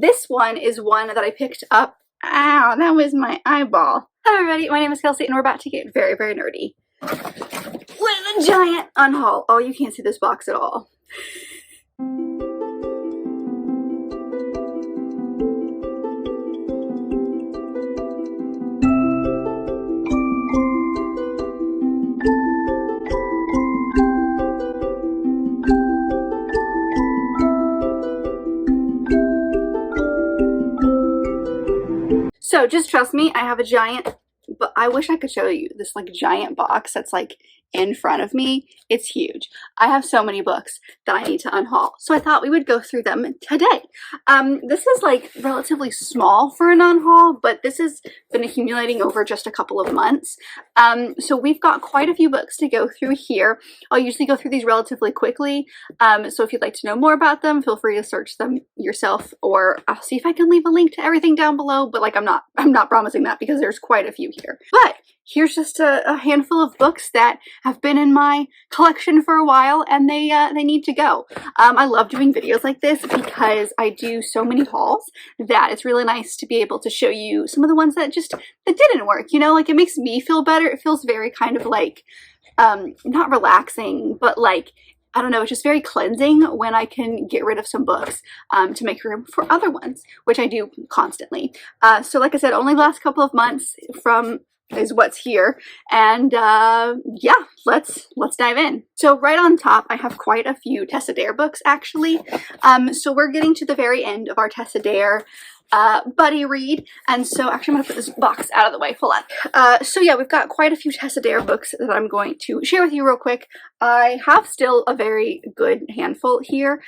this one is one that I picked up. Ow, that was my eyeball. Hello everybody, my name is Kelsey and we're about to get very, very nerdy with a giant unhaul. Oh, you can't see this box at all. So just trust me, I have a giant, but I wish I could show you this like giant box that's like in front of me. It's huge. I have so many books that I need to unhaul. So I thought we would go through them today. This is like relatively small for an unhaul, but this has been accumulating over just a couple of months. So we've got quite a few books to go through here. I'll usually go through these relatively quickly. So if you'd like to know more about them, feel free to search them yourself, or I'll see if I can leave a link to everything down below, but like I'm not promising that because there's quite a few here. But here's just a handful of books that have been in my collection for a while, and they need to go. I love doing videos like this because I do so many hauls that it's really nice to be able to show you some of the ones that didn't work, you know, like it makes me feel better. It feels very kind of like, not relaxing, but like, I don't know, it's just very cleansing when I can get rid of some books to make room for other ones, which I do constantly. So like I said, only the last couple of months is what's here, and yeah, let's dive in. So right on top I have quite a few Tessa Dare books actually. So we're getting to the very end of our Tessa Dare buddy read, and so actually I'm gonna put this box out of the way. Hold on. So yeah, we've got quite a few Tessa Dare books that I'm going to share with you real quick. I have still a very good handful here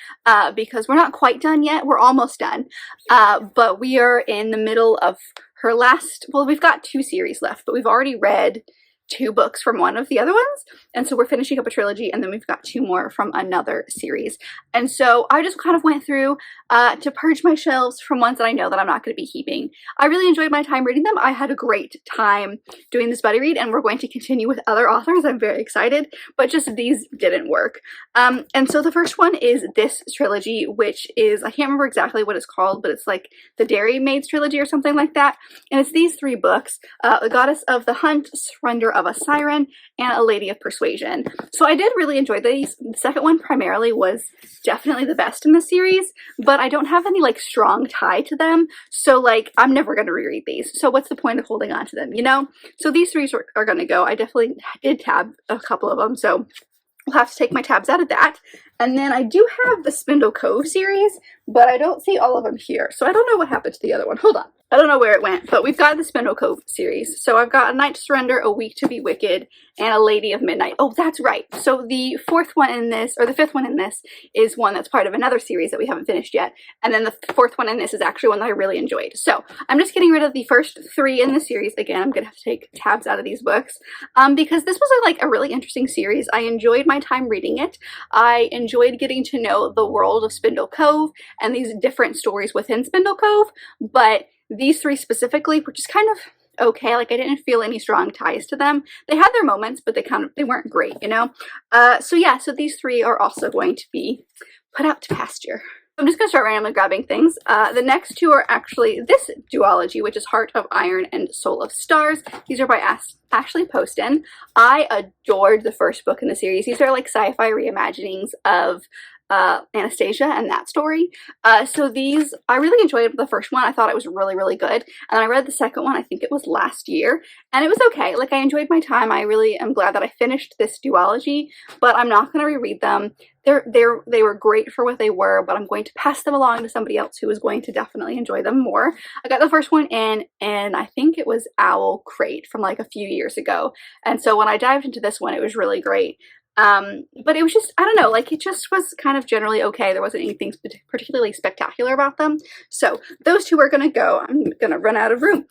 because we're not quite done yet. We're almost done, but we are in the middle of her last, well, we've got 2 series left, but we've already read 2 books from one of the other ones, and so we're finishing up a trilogy, and then we've got 2 more from another series. And so I just kind of went through to purge my shelves from ones that I know that I'm not going to be keeping. I really enjoyed my time reading them. I had a great time doing this buddy read, and we're going to continue with other authors. I'm very excited, but just these didn't work. And so the first one is this trilogy, which is, I can't remember exactly what it's called, but it's like the Dairy Maids trilogy or something like that. And it's these 3 books, The Goddess of the Hunt, Surrender of a Siren, and A Lady of Persuasion. So I did really enjoy these. The second one primarily was definitely the best in the series, but I don't have any like strong tie to them, so like I'm never going to reread these, so what's the point of holding on to them, you know? So these 3 are going to go. I definitely did tab a couple of them, so we'll have to take my tabs out of that. And then I do have the Spindle Cove series, but I don't see all of them here, so I don't know what happened to the other one. Hold on. I don't know where it went, but we've got the Spindle Cove series. So I've got A Night to Surrender, A Week to be Wicked, and A Lady of Midnight. Oh, that's right. So the 4th one in this, or the 5th one in this, is one that's part of another series that we haven't finished yet. And then the 4th one in this is actually one that I really enjoyed. So I'm just getting rid of the first 3 in the series. Again, I'm going to have to take tabs out of these books because this was like a really interesting series. I enjoyed my time reading it. I enjoyed getting to know the world of Spindle Cove and these different stories within Spindle Cove, but these 3 specifically were just kind of okay. Like I didn't feel any strong ties to them. They had their moments, but they weren't great, you know? So yeah, so these 3 are also going to be put out to pasture. I'm just going to start randomly grabbing things. The next 2 are actually this duology, which is Heart of Iron and Soul of Stars. These are by Ashley Poston. I adored the first book in the series. These are like sci-fi reimaginings of Anastasia and that story. So these, I really enjoyed the first one. I thought it was really, really good. And I read the second one, I think it was last year, and it was okay. Like I enjoyed my time. I really am glad that I finished this duology, but I'm not going to reread them. They were great for what they were, but I'm going to pass them along to somebody else who is going to definitely enjoy them more. I got the first one in, and I think it was Owl Crate from like a few years ago. And so when I dived into this one, it was really great. But it was just, I don't know, like it just was kind of generally okay. There wasn't anything particularly spectacular about them. So those 2 are going to go. I'm going to run out of room.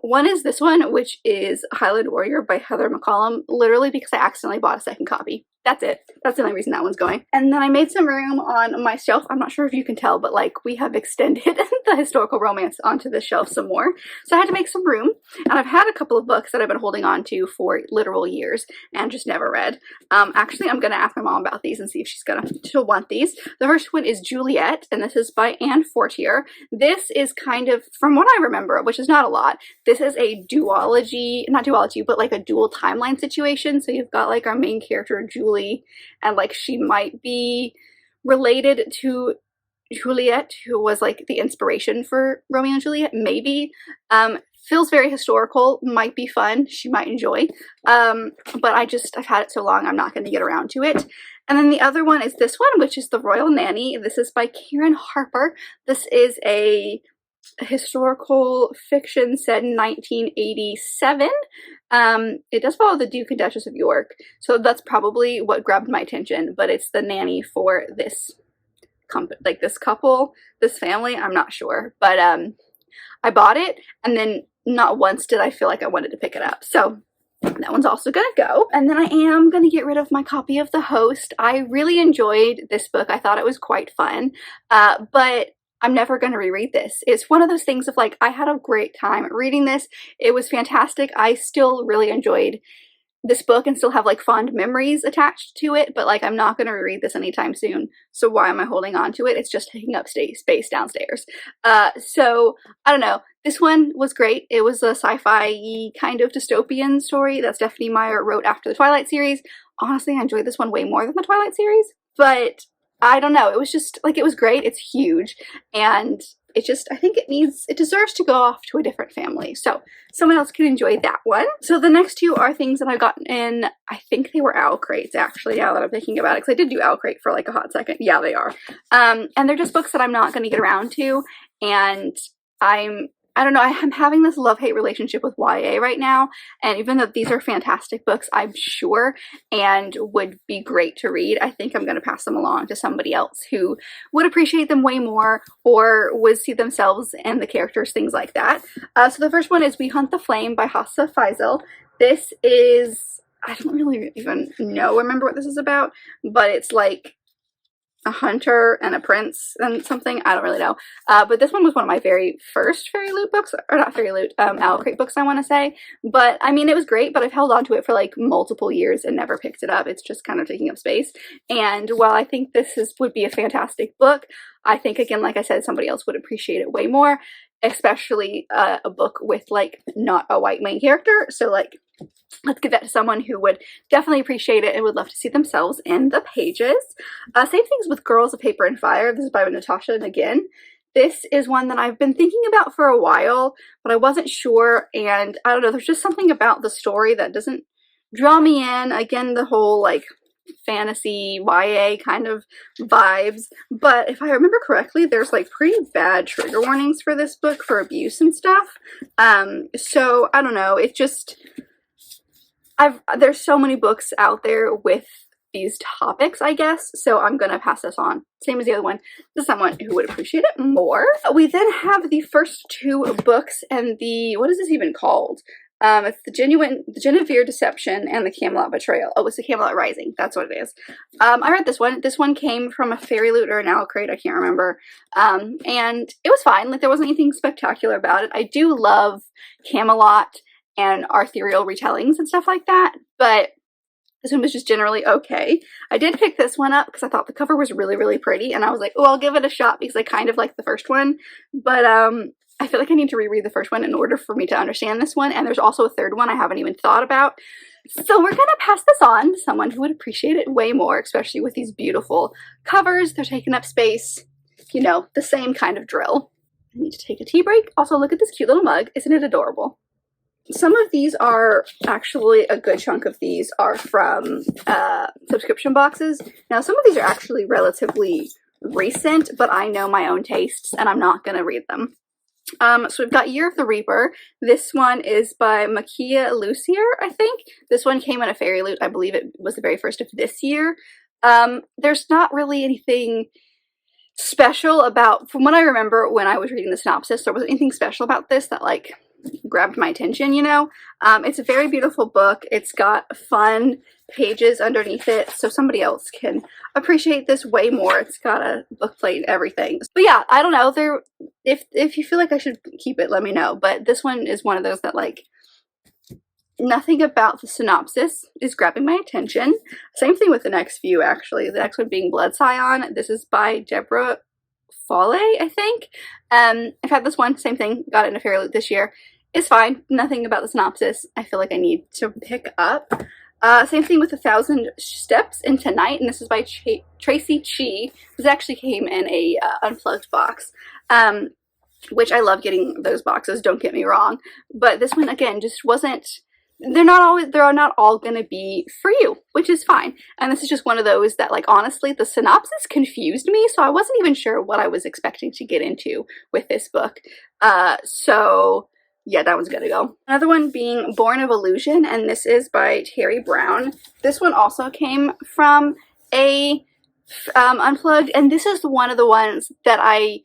One is this one, which is Highland Warrior by Heather McCollum, literally because I accidentally bought a second copy. that's it. That's the only reason that one's going. And then I made some room on my shelf. I'm not sure if you can tell, but like we have extended the historical romance onto the shelf some more. So I had to make some room. And I've had a couple of books that I've been holding on to for literal years and just never read. Actually, I'm going to ask my mom about these and see if she'll want these. The first one is Juliet, and this is by Anne Fortier. This is kind of, from what I remember, which is not a lot, this is a duology, not duology, but like a dual timeline situation. So you've got like our main character, Julie, and like she might be related to Juliet, who was like the inspiration for Romeo and Juliet, maybe. Feels very historical, might be fun, she might enjoy. But I've had it so long, I'm not going to get around to it. And then the other one is this one, which is The Royal Nanny. This is by Karen Harper. This is a historical fiction set in 1987. It does follow the Duke and Duchess of York, so that's probably what grabbed my attention, but it's the nanny for this like this couple, this family, I'm not sure. But I bought it, and then not once did I feel like I wanted to pick it up. So that one's also gonna go. And then I am gonna get rid of my copy of The Host. I really enjoyed this book. I thought it was quite fun, but I'm never going to reread this. It's one of those things of like, I had a great time reading this. It was fantastic. I still really enjoyed this book and still have like fond memories attached to it, but like I'm not going to reread this anytime soon. So why am I holding on to it? It's just taking up space downstairs. So I don't know. This one was great. It was a sci-fi kind of dystopian story that Stephanie Meyer wrote after the Twilight series. Honestly, I enjoyed this one way more than the Twilight series, but I don't know, it was just, like, it was great, it's huge, and it just, I think it deserves to go off to a different family, so someone else could enjoy that one. So the next two are things that I've gotten in, I think they were owl crates, actually, now that I'm thinking about it, because I did do owl crate for, like, a hot second. Yeah, they are. And they're just books that I'm not going to get around to, and I don't know, I'm having this love-hate relationship with YA right now, and even though these are fantastic books, I'm sure, and would be great to read, I think I'm going to pass them along to somebody else who would appreciate them way more, or would see themselves in the characters, things like that. So the first one is We Hunt the Flame by Hassa Faisal. This is, I don't really even remember what this is about, but it's like a hunter and a prince and something, I don't really know, but this one was one of my very first Fairy Loot books, or not Fairy Loot, Owl Crate books, I want to say. But I mean, it was great, but I've held on to it for like multiple years and never picked it up. It's just kind of taking up space, and while I think this would be a fantastic book, I think, again, like I said, somebody else would appreciate it way more, especially a book with like not a white main character. So like, let's give that to someone who would definitely appreciate it and would love to see themselves in the pages. Same things with Girls of Paper and Fire. This is by Natasha McGinn. This is one that I've been thinking about for a while, but I wasn't sure, and I don't know, there's just something about the story that doesn't draw me in. Again, the whole like fantasy YA kind of vibes, but if I remember correctly, there's like pretty bad trigger warnings for this book for abuse and stuff. So I don't know, it just, there's so many books out there with these topics, I guess, so I'm gonna pass this on, same as the other one, to someone who would appreciate it more. We then have the first two books, and what is this even called? It's the Genevieve Deception and the Camelot Betrayal. Oh, it's the Camelot Rising. That's what it is. I read this one. This one came from a Fairy Loot or an Owl Crate. I can't remember. And it was fine. Like, there wasn't anything spectacular about it. I do love Camelot and arthurial retellings and stuff like that, but this one was just generally okay. I did pick this one up because I thought the cover was really, really pretty, and I was like, oh, I'll give it a shot because I kind of like the first one, but I feel like I need to reread the first one in order for me to understand this one, and there's also a third one I haven't even thought about. So we're gonna pass this on to someone who would appreciate it way more, especially with these beautiful covers. They're taking up space, you know, the same kind of drill. I need to take a tea break. Also, look at this cute little mug. Isn't it adorable? Some of these are actually, a good chunk of these are from subscription boxes. Now, some of these are actually relatively recent, but I know my own tastes and I'm not going to read them. So we've got Year of the Reaper. This one is by Makia Lucier, I think. This one came in a Fairy Loot. I believe it was the very first of this year. There's not really anything special about, from what I remember when I was reading the synopsis, there wasn't anything special about this that like grabbed my attention, you know. It's a very beautiful book. It's got fun pages underneath it, so somebody else can appreciate this way more. It's got a book plate and everything. But yeah, I don't know. If you feel like I should keep it, let me know. But this one is one of those that, like, nothing about the synopsis is grabbing my attention. Same thing with the next few, actually. The next one being Blood Scion. This is by Deborah Fale, I think. I've had this one, same thing, got it in a Fairy Loot this year. It's fine. Nothing about the synopsis I feel like I need to pick up. Same thing with 1,000 Steps Into Night, and this is by Tracy Chi. This actually came in a unplugged box, which I love getting those boxes, don't get me wrong. But this one, again, just wasn't, they're not all gonna be for you, which is fine. And this is just one of those that, like, honestly, the synopsis confused me, so I wasn't even sure what I was expecting to get into with this book. So yeah, that one's gonna go. Another one being Born of Illusion, and this is by Terry Brown. This one also came from a unplugged, and this is one of the ones that I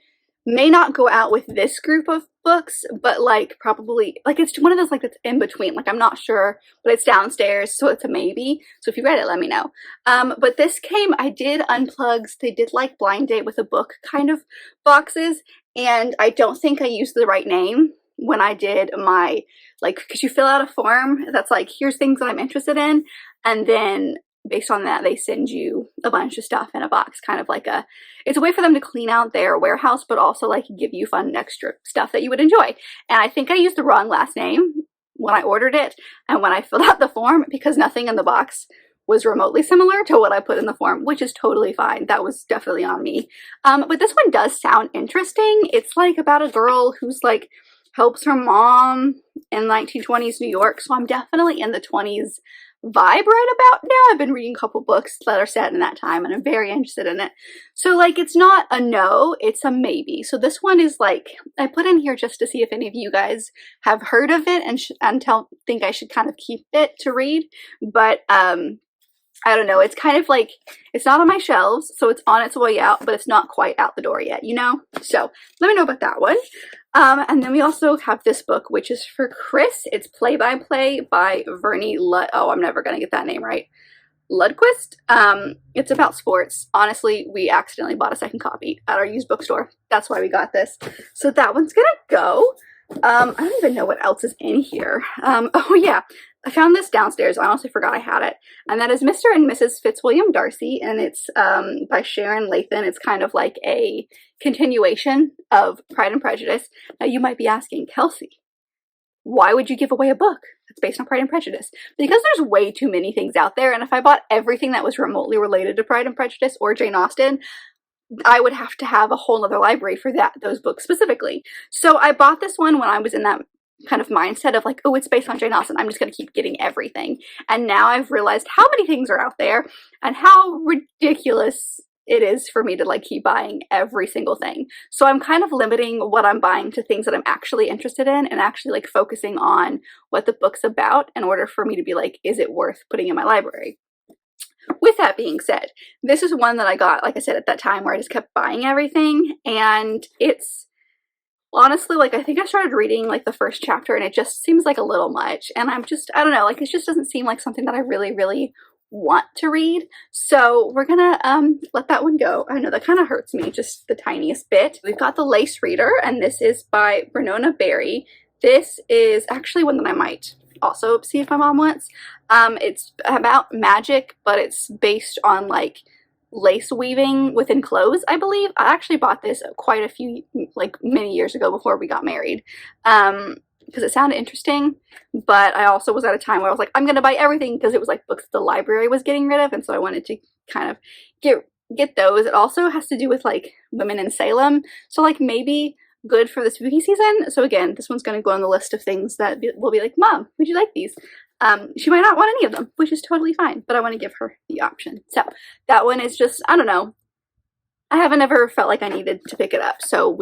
may not go out with this group of books, but like probably, like, it's one of those, like, that's in between. Like, I'm not sure, but it's downstairs, so it's a maybe. So if you read it, let me know. But this came, I did unplugs. They did like blind date with a book kind of boxes, and I don't think I used the right name when I did my, like, because you fill out a form that's like, here's things that I'm interested in, and then based on that, they send you a bunch of stuff in a box, kind of like it's a way for them to clean out their warehouse, but also like give you fun extra stuff that you would enjoy. And I think I used the wrong last name when I ordered it and when I filled out the form, because nothing in the box was remotely similar to what I put in the form, which is totally fine. That was definitely on me. But this one does sound interesting. It's like about a girl who's like helps her mom in 1920s New York. So I'm definitely in the 20s vibe right about now. I've been reading a couple books that are set in that time, and I'm very interested in it. So, like, it's not a no, it's a maybe. So this one is like, I put in here just to see if any of you guys have heard of it and think I should kind of keep it to read. But I don't know, it's kind of like, it's not on my shelves, so it's on its way out, but it's not quite out the door yet, you know? So let me know about that one. And then we also have this book, which is for Chris. It's Play by Play by Vernie oh, I'm never gonna get that name right. Ludquist. It's about sports. Honestly, we accidentally bought a second copy at our used bookstore. That's why we got this. So that one's gonna go. I don't even know what else is in here. Oh yeah, I found this downstairs. I honestly forgot I had it. And that is Mr. and Mrs. Fitzwilliam Darcy, and it's by Sharon Lathan. It's kind of like a continuation of Pride and Prejudice. Now you might be asking, Kelsey, why would you give away a book that's based on Pride and Prejudice? Because there's way too many things out there, and if I bought everything that was remotely related to Pride and Prejudice or Jane Austen, I would have to have a whole other library for those books specifically. So I bought this one when I was in that kind of mindset of like, oh, it's based on Jane Austen, I'm just going to keep getting everything. And now I've realized how many things are out there and how ridiculous it is for me to like keep buying every single thing. So I'm kind of limiting what I'm buying to things that I'm actually interested in and actually like focusing on what the book's about in order for me to be like, is it worth putting in my library? With that being said, this is one that I got, like I said, at that time where I just kept buying everything, and it's honestly, like, I think I started reading like the first chapter and it just seems like a little much, and I don't know, like, it just doesn't seem like something that I really want to read. So we're gonna let that one go. I know that kind of hurts me just the tiniest bit. We've got The Lace Reader, and this is by Brenona Berry. This is actually one that I might also see if my mom wants. It's about magic, but it's based on like lace weaving within clothes, I believe. I actually bought this quite a few, like many years ago before we got married, because it sounded interesting, but I also was at a time where I was like, I'm gonna buy everything because it was like books the library was getting rid of, and so I wanted to kind of get those. It also has to do with like women in Salem, so like maybe good for the spooky season. So again, this one's going to go on the list of things that will be like, Mom, would you like these? She might not want any of them, which is totally fine, but I want to give her the option. So that one is just, I don't know, I haven't ever felt like I needed to pick it up, so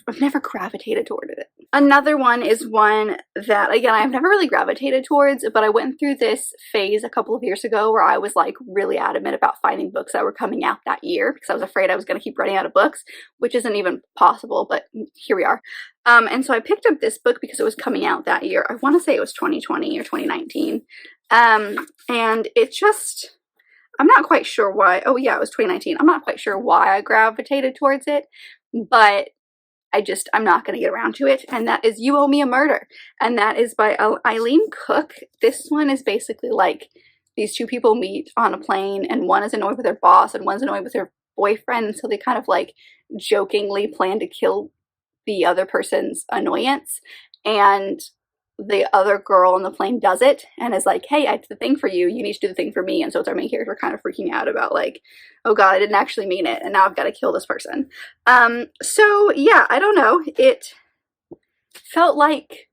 I've never gravitated toward it. Another one is one that, again, I've never really gravitated towards, but I went through this phase a couple of years ago where I was like really adamant about finding books that were coming out that year because I was afraid I was going to keep running out of books, which isn't even possible, but here we are. And so I picked up this book because it was coming out that year. I want to say it was 2020 or 2019. And it just, I'm not quite sure why. Oh yeah, it was 2019. I'm not quite sure why I gravitated towards it, but I'm not going to get around to it. And that is You Owe Me a Murder. And that is by Eileen Cook. This one is basically like these two people meet on a plane, and one is annoyed with their boss and one's annoyed with their boyfriend. And so they kind of like jokingly plan to kill the other person's annoyance. And the other girl on the plane does it and is like, hey, I did the thing for you. You need to do the thing for me. And so it's our main character kind of freaking out about like, oh God, I didn't actually mean it. And now I've got to kill this person. So yeah, I don't know. It felt like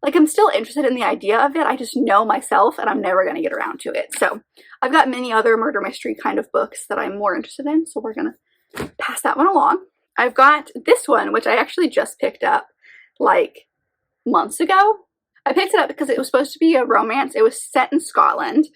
I'm still interested in the idea of it. I just know myself and I'm never going to get around to it. So I've got many other murder mystery kind of books that I'm more interested in. So we're going to pass that one along. I've got this one, which I actually just picked up like months ago. I picked it up because it was supposed to be a romance. It was set in Scotland,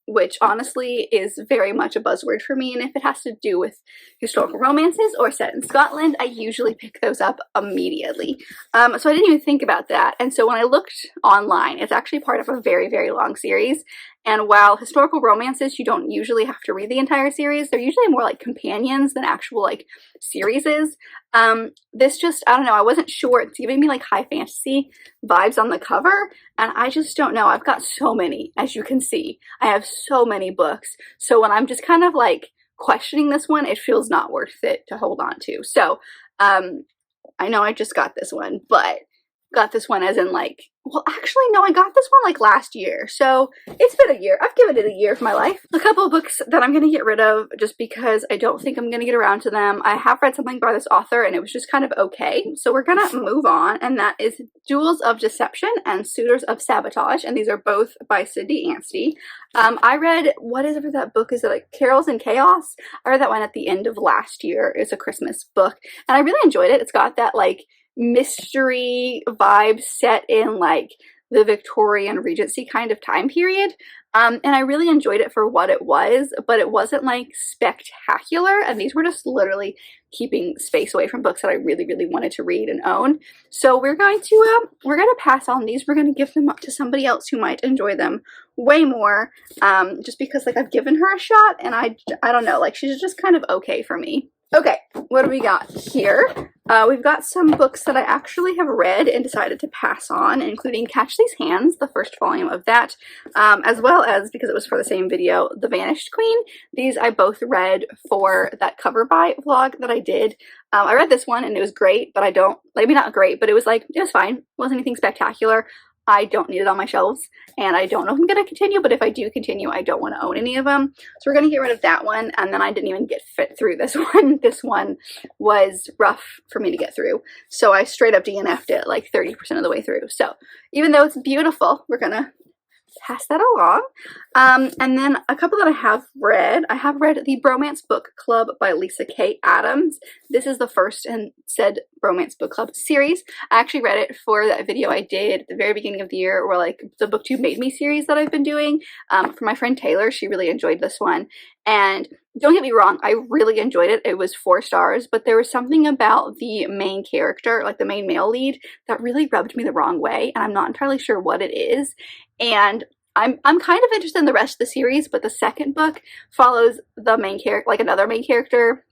which honestly is very much a buzzword for me. And if it has to do with historical romances or set in Scotland, I usually pick those up immediately. So I didn't even think about that. And so when I looked online, it's actually part of a very, very long series. And while historical romances, you don't usually have to read the entire series, they're usually more like companions than actual like series. This just, I don't know, I wasn't sure. It's giving me like high fantasy vibes on the cover, and I just don't know. I've got so many, as you can see. I have so many books. So when I'm just kind of like questioning this one, it feels not worth it to hold on to. So I know I just got this one, but got this one as in like, well, actually, no, I got this one like last year. So it's been a year. I've given it a year of my life. A couple of books that I'm going to get rid of just because I don't think I'm going to get around to them. I have read something by this author and it was just kind of okay. So we're going to move on. And that is Duels of Deception and Suitors of Sabotage. And these are both by Cindy Anstey. I read, what is it for that book? Is it like Carols and Chaos? I read that one at the end of last year. It's a Christmas book. And I really enjoyed it. It's got that like mystery vibe set in like the Victorian Regency kind of time period. And I really enjoyed it for what it was, but it wasn't like spectacular. And these were just literally keeping space away from books that I really, really wanted to read and own. So we're going to pass on these. We're going to give them up to somebody else who might enjoy them way more. Just because like I've given her a shot and I don't know, like she's just kind of okay for me. Okay, what do we got here? We've got some books that I actually have read and decided to pass on, including Catch These Hands, the first volume of that, as well as, because it was for the same video, The Vanished Queen. These I both read for that cover by vlog that I did. I read this one and it was great, but maybe not great, but it was like, it was fine. It wasn't anything spectacular. I don't need it on my shelves, and I don't know if I'm going to continue, but if I do continue, I don't want to own any of them. So we're going to get rid of that one, and then I didn't even get fit through this one. This one was rough for me to get through, so I straight up DNF'd it like 30% of the way through. So even though it's beautiful, we're going to pass that along. And then a couple that I have read the Bromance Book Club by Lisa K. Adams. This is the first in said Bromance Book Club series. I actually read it for that video I did at the very beginning of the year, or like the BookTube Made Me series that I've been doing. For my friend Taylor, she really enjoyed this one. And don't get me wrong, I really enjoyed it. It was 4 stars, but there was something about the main character, like the main male lead, that really rubbed me the wrong way, and I'm not entirely sure what it is. And I'm kind of interested in the rest of the series, but the second book follows the main character, like another main character,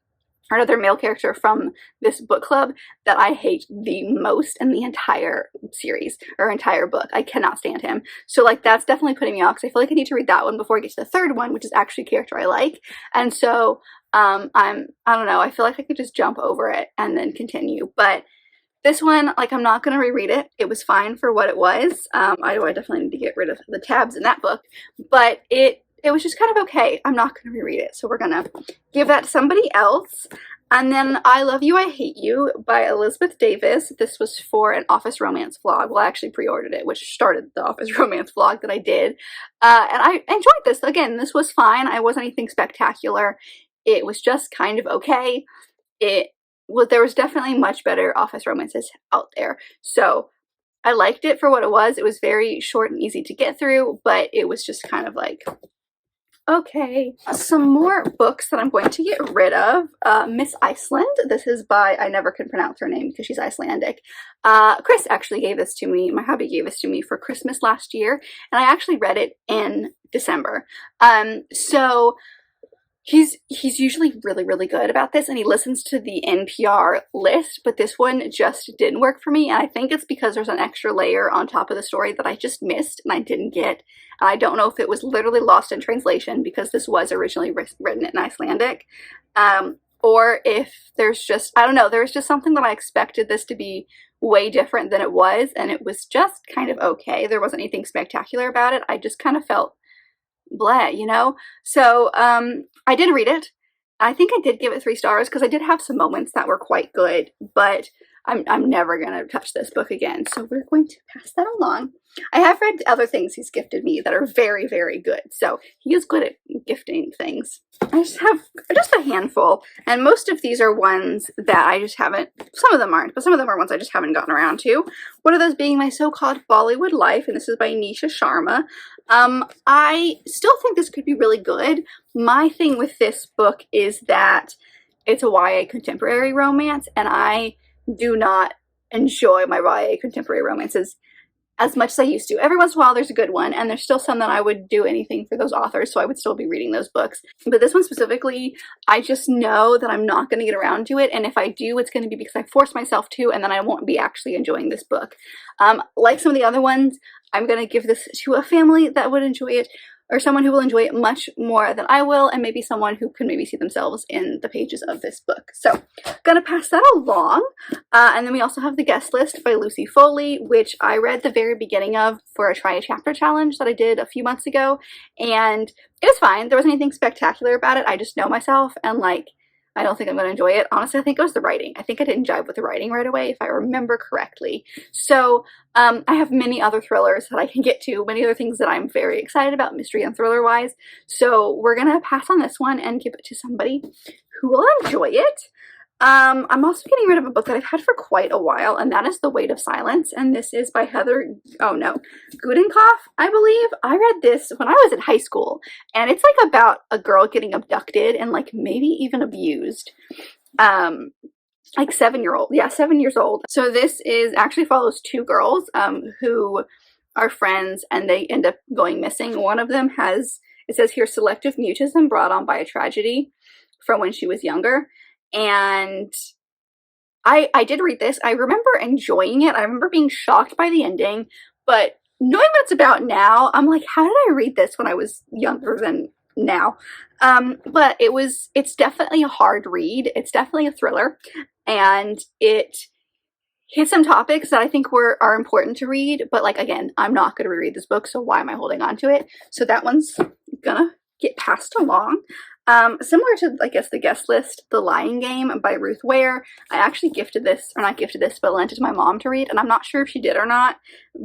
or another male character from this book club that I hate the most in the entire series, or entire book. I cannot stand him. So like that's definitely putting me off, because I feel like I need to read that one before I get to the third one, which is actually a character I like. And so I don't know, I feel like I could just jump over it and then continue. But this one, like, I'm not going to reread it. It was fine for what it was. I definitely need to get rid of the tabs in that book, but it was just kind of okay. I'm not going to reread it, so we're going to give that to somebody else. And then I Love You, I Hate You by Elizabeth Davis. This was for an office romance vlog. Well, I actually pre-ordered it, which started the office romance vlog that I did. And I enjoyed this. Again, this was fine. I wasn't anything spectacular. It was just kind of okay. There was definitely much better office romances out there. So I liked it for what it was. It was very short and easy to get through, but it was just kind of like, Okay, some more books that I'm going to get rid of. Miss Iceland. This is by, I never can pronounce her name because she's Icelandic. Chris actually gave this to me. My hubby gave this to me for Christmas last year, and I actually read it in December. So he's usually really good about this, and he listens to the NPR list, but this one just didn't work for me, and I think it's because there's an extra layer on top of the story that I just missed and I didn't get. I don't know if it was literally lost in translation because this was originally written in Icelandic, or if there's just, I don't know, there was just something that I expected this to be way different than it was, and it was just kind of okay. There wasn't anything spectacular about it. I just kind of felt blah, you know? So I did read it. I think I did give it 3 stars because I did have some moments that were quite good, but I'm never gonna touch this book again. So we're going to pass that along. I have read other things he's gifted me that are very good. So he is good at gifting things. I just have just a handful, and most of these are ones that I just haven't, some of them aren't, but some of them are ones I just haven't gotten around to. One of those being My So-Called Bollywood Life, and this is by Nisha Sharma. I still think this could be really good. My thing with this book is that it's a YA contemporary romance, and I do not enjoy my YA contemporary romances as much as I used to. Every once in a while there's a good one, and there's still some that I would do anything for those authors, so I would still be reading those books. But this one specifically, I just know that I'm not going to get around to it, and if I do, it's going to be because I force myself to, and then I won't be actually enjoying this book. Like some of the other ones, I'm going to give this to a family that would enjoy it, or someone who will enjoy it much more than I will, and maybe someone who can maybe see themselves in the pages of this book. So, gonna pass that along. And then we also have The Guest List by Lucy Foley, which I read the very beginning of for a Try a Chapter challenge that I did a few months ago, and it was fine. There wasn't anything spectacular about it. I just know myself, and like, I don't think I'm going to enjoy it. Honestly, I think it was the writing. I think I didn't jive with the writing right away, if I remember correctly. So I have many other thrillers that I can get to, many other things that I'm very excited about, mystery and thriller-wise. So we're going to pass on this one and give it to somebody who will enjoy it. I'm also getting rid of a book that I've had for quite a while, and that is The Weight of Silence, and this is by Heather, Gudenkoff, I believe. I read this when I was in high school, and it's like about a girl getting abducted and like maybe even abused. Like 7-year-old, yeah, 7 years old. So this is actually follows 2 girls who are friends, and they end up going missing. One of them has, it says here, selective mutism brought on by a tragedy from when she was younger. And I did read this. I remember enjoying it. I remember being shocked by the ending, but knowing what it's about now, I'm like, how did I read this when I was younger than now? But it's definitely a hard read. It's definitely a thriller, and it hits some topics that I think are important to read, but like, again, I'm not going to reread this book, so why am I holding on to it? So that one's gonna get passed along. Similar to, I guess, The Guest List, The Lying Game by Ruth Ware. I actually gifted this, or not gifted this, but lent it to my mom to read, and I'm not sure if she did or not,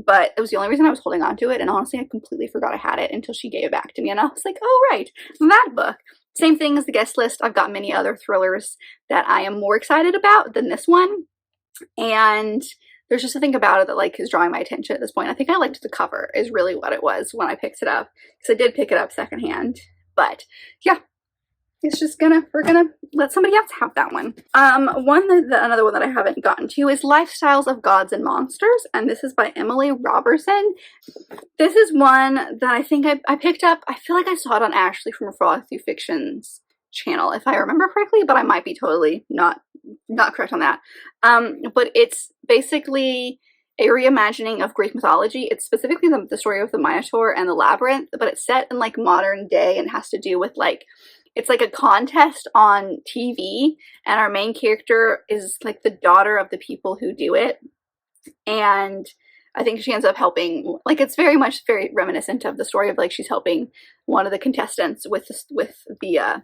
but it was the only reason I was holding on to it, and honestly, I completely forgot I had it until she gave it back to me, and I was like, oh, right, that book. Same thing as The Guest List. I've got many other thrillers that I am more excited about than this one, and there's just something about it that like is drawing my attention at this point. I think I liked the cover is really what it was when I picked it up, because I did pick it up secondhand, but yeah. It's just we're gonna let somebody else have that one. Another one that I haven't gotten to is Lifestyles of Gods and Monsters, and this is by Emily Robertson. This is one that I think I picked up. I feel like I saw it on Ashley from Frothy Fiction's channel, if I remember correctly, but I might be totally not correct on that. But it's basically a reimagining of Greek mythology. It's specifically the story of the Minotaur and the Labyrinth, but it's set in like modern day and has to do with like, it's like a contest on TV, and our main character is like the daughter of the people who do it, and I think she ends up helping, like it's very reminiscent of the story of like she's helping one of the contestants with the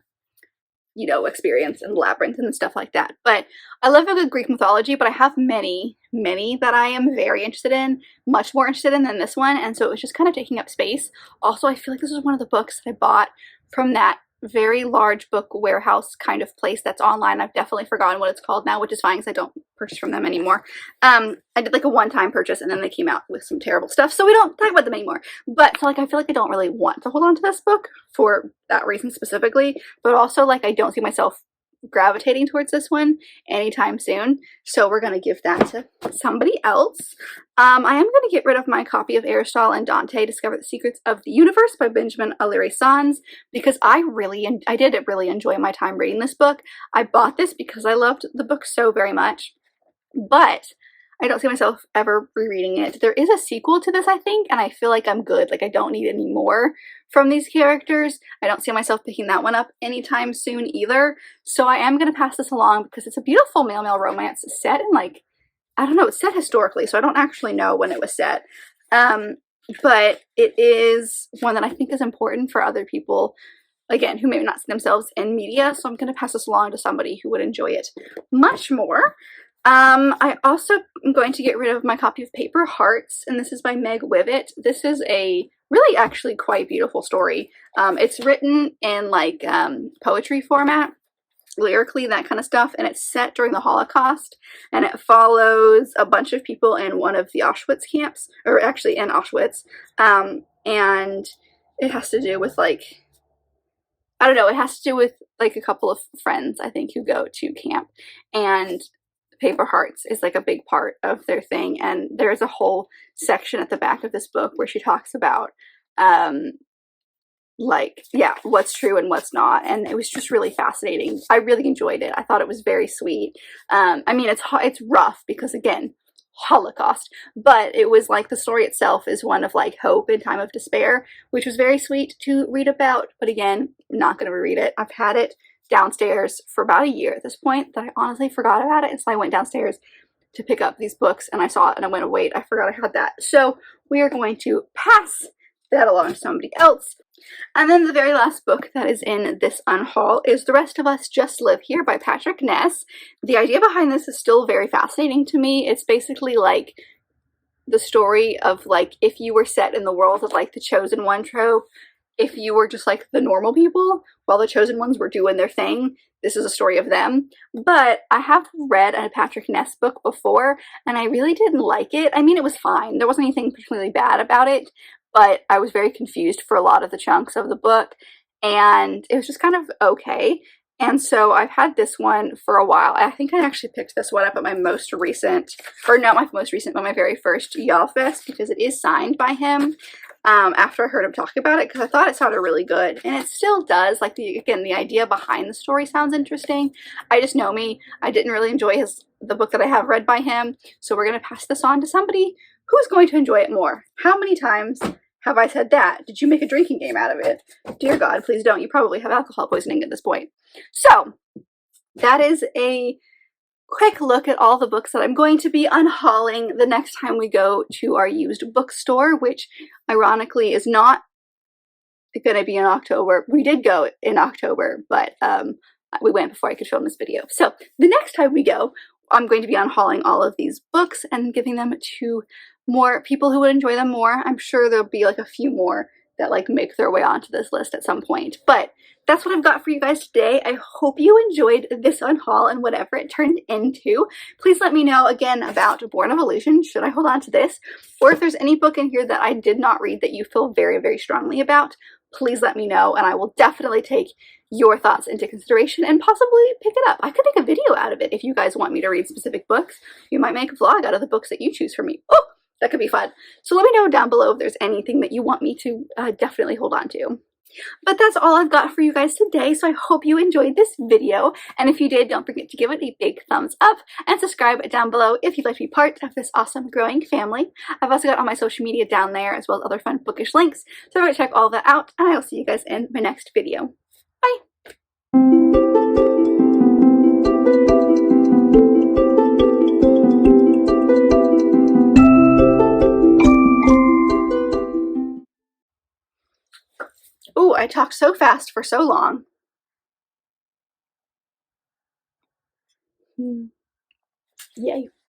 experience in the labyrinth and stuff like that. But I love a good Greek mythology, but I have many that I am very interested in, much more interested in than this one, and so it was just kind of taking up space. Also, I feel like this was one of the books that I bought from that very large book warehouse kind of place that's online. I've definitely forgotten what it's called now, which is fine because I don't purchase from them anymore. I did like a one-time purchase and then they came out with some terrible stuff, so we don't talk about them anymore. But so, like, I feel like I don't really want to hold on to this book for that reason specifically, but also like I don't see myself gravitating towards this one anytime soon, so we're gonna give that to somebody else. I am gonna get rid of my copy of Aristotle and Dante Discover the Secrets of the Universe by Benjamin Alire Sans, because I did really enjoy my time reading this book. I bought this because I loved the book so very much, but I don't see myself ever rereading it. There is a sequel to this, I think, and I feel like I'm good. Like, I don't need any more from these characters. I don't see myself picking that one up anytime soon either. So I am going to pass this along because it's a beautiful male-male romance set in, like, I don't know, it's set historically, so I don't actually know when it was set. But it is one that I think is important for other people, again, who maybe not see themselves in media. So I'm going to pass this along to somebody who would enjoy it much more. I also am going to get rid of my copy of Paper Hearts, and this is by Meg Wivet. This is a really actually quite beautiful story. It's written in like poetry format, lyrically, that kind of stuff, and it's set during the Holocaust, and it follows a bunch of people in one of the Auschwitz camps, or actually in Auschwitz, and it has to do with, like, I don't know, it has to do with like a couple of friends, I think, who go to camp, and Paper Hearts is like a big part of their thing. And there's a whole section at the back of this book where she talks about like, yeah, what's true and what's not, and it was just really fascinating. I really enjoyed it. I thought it was very sweet. I mean, it's rough because, again, Holocaust, but it was like the story itself is one of like hope in time of despair, which was very sweet to read about. But again, I'm not going to reread it. I've had it downstairs for about a year at this point that I honestly forgot about it, and so I went downstairs to pick up these books and I saw it and I went, oh wait, I forgot I had that. So we are going to pass that along to somebody else. And then the very last book that is in this unhaul is The Rest of Us Just Live Here by Patrick Ness. The idea behind this is still very fascinating to me. It's basically like the story of, like, if you were set in the world of like the chosen one trope, if you were just like the normal people while the chosen ones were doing their thing, this is a story of them. But I have read a Patrick Ness book before and I really didn't like it. I mean, it was fine. There wasn't anything particularly bad about it, but I was very confused for a lot of the chunks of the book and it was just kind of okay. And so I've had this one for a while. I think I actually picked this one up at my most recent, or not my most recent, but my very first Y'all Fest, because it is signed by him. After I heard him talk about it, because I thought it sounded really good, and it still does. Like, again, the idea behind the story sounds interesting. I just know me, I didn't really enjoy the book that I have read by him, so we're going to pass this on to somebody who's going to enjoy it more. How many times have I said that? Did you make a drinking game out of it? Dear God, please don't. You probably have alcohol poisoning at this point. So, that is a quick look at all the books that I'm going to be unhauling the next time we go to our used bookstore, which ironically is not going to be in October. We did go in October, but we went before I could film this video. So the next time we go, I'm going to be unhauling all of these books and giving them to more people who would enjoy them more. I'm sure there'll be like a few more that like make their way onto this list at some point, but that's what I've got for you guys today. I hope you enjoyed this unhaul and whatever it turned into. Please let me know again about Born of Illusion. Should I hold on to this? Or if there's any book in here that I did not read that you feel very, very strongly about, please let me know and I will definitely take your thoughts into consideration and possibly pick it up. I could make a video out of it if you guys want me to read specific books. You might make a vlog out of the books that you choose for me. Oh, that could be fun. So let me know down below if there's anything that you want me to definitely hold on to. But that's all I've got for you guys today, so I hope you enjoyed this video, and if you did, don't forget to give it a big thumbs up, and subscribe down below if you'd like to be part of this awesome growing family. I've also got all my social media down there, as well as other fun bookish links, so go check all that out, and I will see you guys in my next video. Bye! Ooh, I talked so fast for so long. Yay.